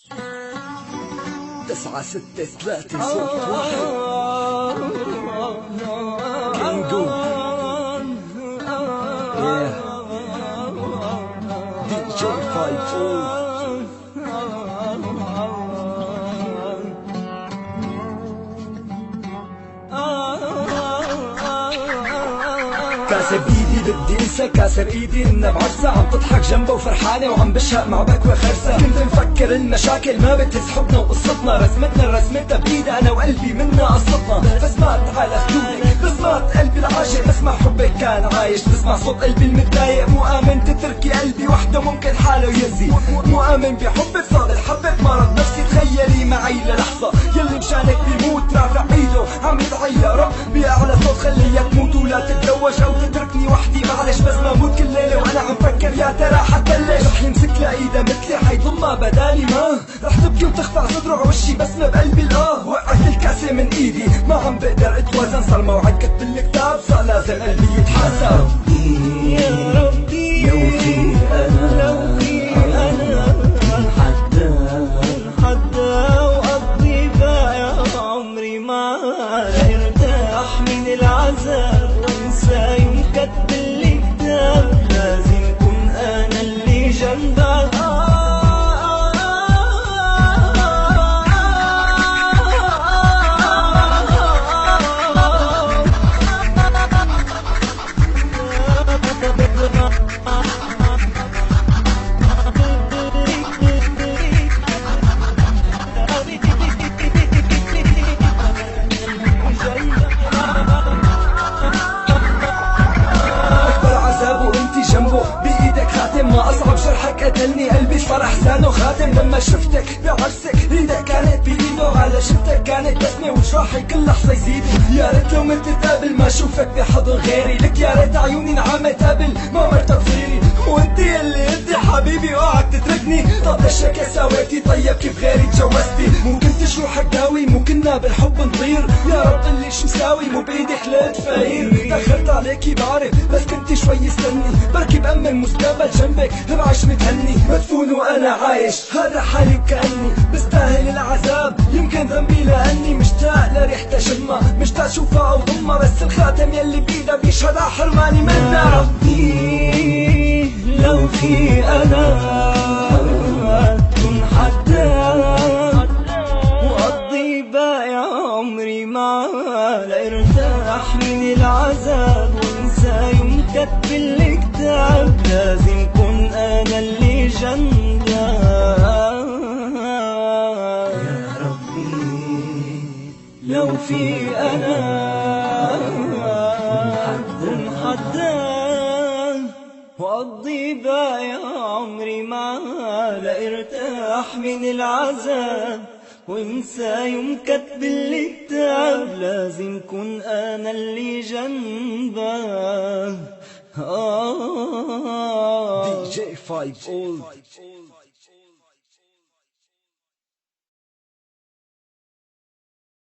9-6-3 صوت واحد كينجو دي جي 5 كاسر ايدي بدي انسى كاسر ايدي انها بعرسة عم تضحك جنبه وفرحانة وعم بشهق مع بكوة خرسة. كنت مفكر المشاكل ما بتهز حبنا وقصتنا، رسمتها بايدها انا وقلبي منا قصتنا. فسمعت على خدودك بسمعت قلبي العاشق، بسمع حبك كان عايش، بسمع صوت قلبي المتضايق. مو امن تتركي قلبي وحده ممكن حاله يهزي، مو امن بحبك صار الحبك مرض نفسي. تخيلي معي للحظة يلي مشانك بيموت رافع ايده عم يدعي يا رب بأعلى صوت خليها تموت ولا تتزوج او تتركني وحدي. معلش بس ما موت كل ليلة وانا عم فكر يا ترى حتبلش. رح يمسك لايدها مثلي حيضمها بدالي، ما رح تبكي وتخفع صدره عوشي بسمة بقلبي الاه. وقعت الكاسة من ايدي ما عم بقدر اتوازن، صار موعد كتب الكتاب صار لازم قلبي يتحاسب. يا ربي لو في أنا حتى وأقضي باقي عمري معاك، ارتاح من العذاب وانسى يوم كتب الكتاب. لازم كون أنا اللي جنبك ما أصعب جرحك قتلني قلبي صار أحزانه خاتم. لما شفتك بعرسك ايدك كانت بإيده، على شفتك كانت بسمة وجراحي كل لحظة يزيدوا. يا ريت لو مت تقابل ما شوفك بحضن غيري، لك يا ريت عيوني انعمت قبل ما مرتك تصيري. وانت يلي انت حبيبي اوعك تتركني، طب ليش هيك سويتي؟ طيب كيف غيري تجوزتي؟ مو كنتش روحك داوي، مو كنا بالحب نطير. يا رب اللي شو مساوي مو بايدي خلقت فقير. تأخرت عليكي بعرف بس كنت شوي استني، بركي بأمن مستقبل جنبك بعيش متهني. مدفون وانا عايش هذا حالي وكأني بستاهل العذاب، يمكن ذنبي لاني مشتاق لريحتها شمها، مشتاق اشوفها او ضمها. بس الخاتم يلي بايدها بيشهد على حرماني منها. ربي لو في أنا كن حداد وأقضي باقي عمري معاه، لارتاح من العذاب وانسى يوم كتب الكتاب. لازم كون أنا اللي جنبك يا ربي لو في أنا كن حداد وأقضي باقي عمري معاه، لارتاح من العذاب وانسى يوم كتب الكتاب. لازم كون أنا اللي جنبك. دي جي 5